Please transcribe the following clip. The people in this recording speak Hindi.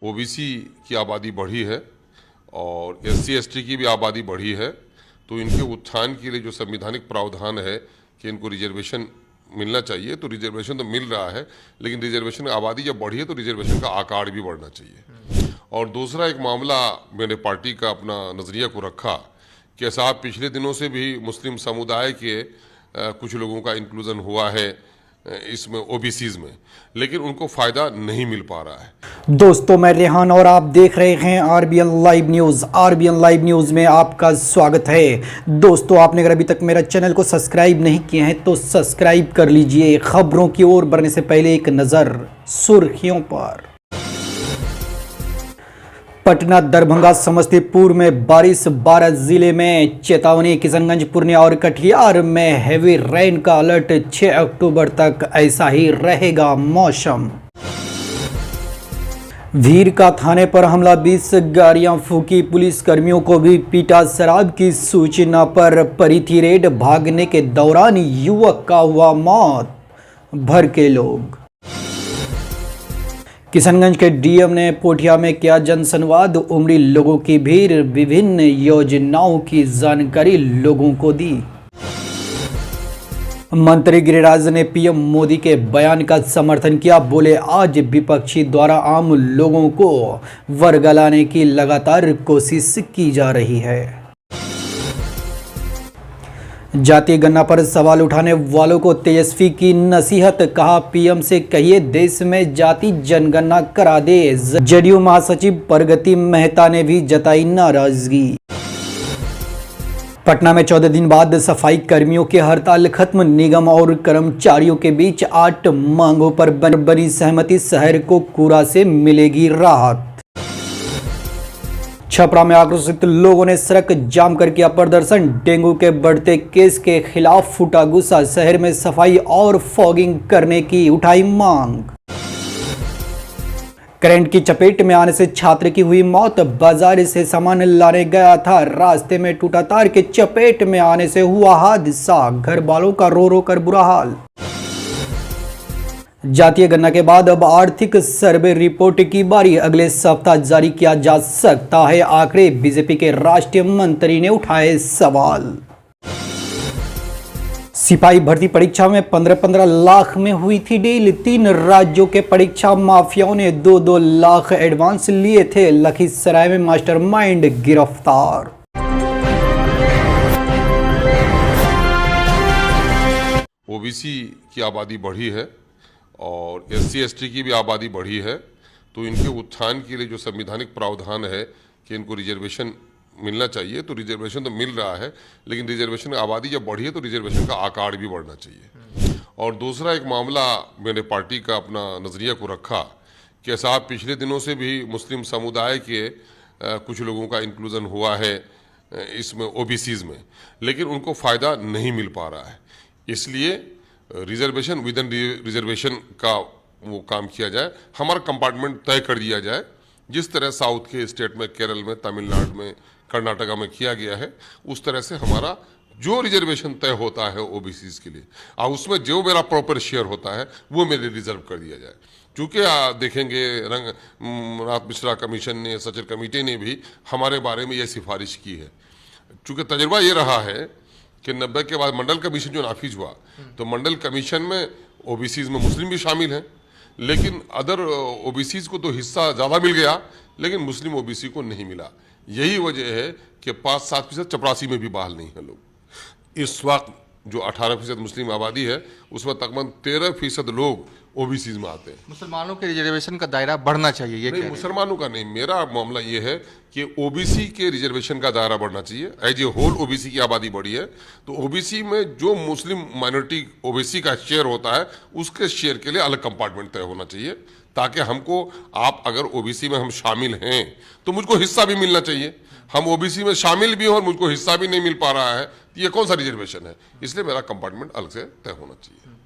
ओबीसी की आबादी बढ़ी है और एससी एसटी की भी आबादी बढ़ी है, तो इनके उत्थान के लिए जो संवैधानिक प्रावधान है कि इनको रिजर्वेशन मिलना चाहिए, तो रिजर्वेशन तो मिल रहा है, लेकिन रिजर्वेशन की आबादी जब बढ़ी है तो रिजर्वेशन का आकार भी बढ़ना चाहिए। और दूसरा एक मामला मैंने पार्टी का अपना नज़रिया को रखा कि साहब पिछले दिनों से भी मुस्लिम समुदाय के कुछ लोगों का इंक्लूजन हुआ है इसमें ओबीसीज में, लेकिन उनको फ़ायदा नहीं मिल पा रहा है। दोस्तों, मैं रेहान और आप देख रहे हैं RBN live news. RBN live news में आपका स्वागत है। दोस्तों, आपने अगर अभी तक मेरा चैनल को सब्सक्राइब नहीं किया है तो सब्सक्राइब कर लीजिए। खबरों की ओर बढ़ने से पहले एक नज़र सुर्खियों पर। पटना, दरभंगा, समस्तीपुर में बारिश, 12 जिले में चेतावनी। किशनगंज, पूर्णिया और कटिहार में हैवी रेन का अलर्ट। 6 अक्टूबर तक ऐसा ही रहेगा मौसम। भीड़ का थाने पर हमला, 20 गाड़ियां फूकी, पुलिस कर्मियों को भी पीटा। शराब की सूचना पर पड़ी थी रेड, भागने के दौरान युवक का हुआ मौत। भर के लोग। किशनगंज के डीएम ने पोठिया में किया जनसंवाद, उमड़ी लोगों की भीड़, विभिन्न योजनाओं की जानकारी लोगों को दी। मंत्री गिरिराज ने पीएम मोदी के बयान का समर्थन किया, बोले आज विपक्षी द्वारा आम लोगों को वर्गलाने की लगातार कोशिश की जा रही है। जातीय गणना पर सवाल उठाने वालों को तेजस्वी की नसीहत, कहा पीएम से कहिए देश में जाति जनगणना करा दे। जदयू महासचिव प्रगति मेहता ने भी जताई नाराजगी। पटना में 14 दिन बाद सफाई कर्मियों की हड़ताल खत्म, निगम और कर्मचारियों के बीच 8 मांगों पर बनी सहमति, शहर को कूड़ा से मिलेगी राहत। छपरा में आक्रोशित लोगों ने सड़क जाम कर किया प्रदर्शन, डेंगू के बढ़ते केस के खिलाफ फूटा गुस्सा, शहर में सफाई और फॉगिंग करने की उठाई मांग। करंट की चपेट में आने से छात्र की हुई मौत, बाजार से सामान लाने गया था, रास्ते में टूटा तार के चपेट में आने से हुआ हादसा, घर वालों का रो रो कर बुरा हाल। जातीय गणना के बाद अब आर्थिक सर्वे रिपोर्ट की बारी, अगले सप्ताह जारी किया जा सकता है आंकड़े, बीजेपी के राष्ट्रीय मंत्री ने उठाए सवाल। सिपाही भर्ती परीक्षा में 15-15 लाख में हुई थी डील, 3 राज्यों के परीक्षा माफियाओं ने 2-2 लाख एडवांस लिए थे, लखीसराय में मास्टरमाइंड गिरफ्तार। ओबीसी की आबादी बढ़ी है और एससी एसटी की भी आबादी बढ़ी है, तो इनके उत्थान के लिए जो संवैधानिक प्रावधान है कि इनको रिजर्वेशन मिलना चाहिए, तो रिजर्वेशन तो मिल रहा है, लेकिन रिजर्वेशन की आबादी जब बढ़ी है तो रिजर्वेशन का आकार भी बढ़ना चाहिए। और दूसरा एक मामला मैंने पार्टी का अपना नज़रिया को रखा कि साहब पिछले दिनों से भी मुस्लिम समुदाय के कुछ लोगों का इंक्लूजन हुआ है इसमें ओबीसीज में, लेकिन उनको फ़ायदा नहीं मिल पा रहा है। इसलिए रिजर्वेशन विद इन रिजर्वेशन का वो काम किया जाए, हमारा कंपार्टमेंट तय कर दिया जाए, जिस तरह साउथ के स्टेट में, केरल में, तमिलनाडु में, कर्नाटका में किया गया है, उस तरह से हमारा जो रिजर्वेशन तय होता है ओबीसीज के लिए, और उसमें जो मेरा प्रॉपर शेयर होता है वो मेरे रिजर्व कर दिया जाए। चूँकि देखेंगे रंगनाथ मिश्रा कमीशन ने, सचर कमेटी ने भी हमारे बारे में ये सिफारिश की है। चूँकि तजुर्बा ये रहा है कि 90 के बाद मंडल कमीशन जो नाफिज हुआ, तो मंडल कमीशन में ओबीसीज में मुस्लिम भी शामिल हैं, लेकिन अदर ओबीसीज को तो हिस्सा ज़्यादा मिल गया, लेकिन मुस्लिम ओबीसी को नहीं मिला। यही वजह है कि 5-7% चपरासी में भी बहाल नहीं है लोग। इस वक्त जो 18% मुस्लिम आबादी है, उसमें तकरीबन 13% लोग ओबीसीज में आते हैं। मुसलमानों के रिजर्वेशन का दायरा बढ़ना चाहिए, ये नहीं, मुसलमानों का नहीं, मेरा मामला ये है कि ओबीसी के रिजर्वेशन का दायरा बढ़ना चाहिए। एज ए होल ओबीसी की आबादी बढ़ी है, तो ओबीसी में जो मुस्लिम माइनॉरिटी ओबीसी का शेयर होता है, उसके शेयर के लिए अलग कंपार्टमेंट तय होना चाहिए, ताकि हमको, आप अगर ओबीसी में हम शामिल हैं तो मुझको हिस्सा भी मिलना चाहिए। हम ओबीसी में शामिल भी हों और मुझको हिस्सा भी नहीं मिल पा रहा है, ये कौन सा रिजर्वेशन है? इसलिए मेरा कंपार्टमेंट अलग से तय होना चाहिए।